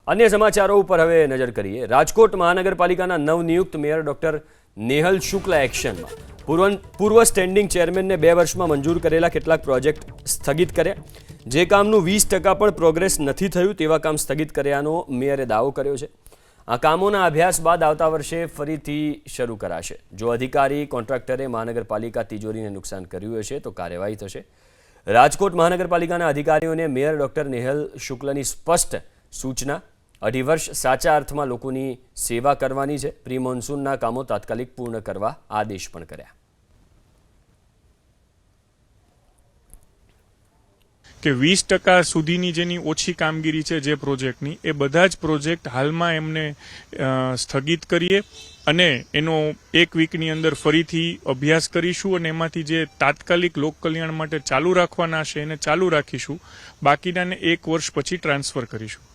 अन्य समाचारों पर हवे नजर करिए। राजकोट महानगरपालिकाना नवनियुक्त मेयर डॉक्टर नेहल शुक्ल एक्शનમાં પૂર્વ સ્ટેન્ડિંગ ચેરમેનને 2 વર્ષમાં મંજૂર કરેલા કેટલાક પ્રોજેક્ટ સ્થગિત કર્યા। જે કામનું 20% પણ પ્રોગ્રેસ નથી થયું તેવા કામ સ્થગિત કર્યાનો મેયરે દાવો કર્યો છે। આ કામોના અભ્યાસ બાદ આવતા વર્ષે ફરીથી શરૂ કરાશે। જો અધિકારી કોન્ટ્રાક્ટરે મહાનગરપાલિકા તિજોરીને નુકસાન કર્યું હશે તો કાર્યવાહી થશે। રાજકોટ મહાનગરપાલિકાના અધિકારીઓને મેયર ડોક્ટર નેહલ શુક્લની સ્પષ્ટ સૂચના 2.5 વર્ષ સાચા અર્થમાં લોકોની સેવા કરવાની છે। પ્રી મોન્સૂનના કામો તાત્કાલિક પૂર્ણ કરવા આદેશ પણ કર્યા। કે 20% સુધીની જેની ઓછી કામગીરી છે જે પ્રોજેક્ટની એ બધા જ પ્રોજેક્ટ હાલમાં એમને સ્થગિત કરીએ અને એનો 1 વીકની અંદર ફરીથી અભ્યાસ કરીશું અને એમાંથી જે તાત્કાલિક લોક કલ્યાણ માટે ચાલુ રાખવાના છે એને ચાલુ રાખીશું, બાકીનાને 1 વર્ષ પછી ટ્રાન્સફર કરીશું।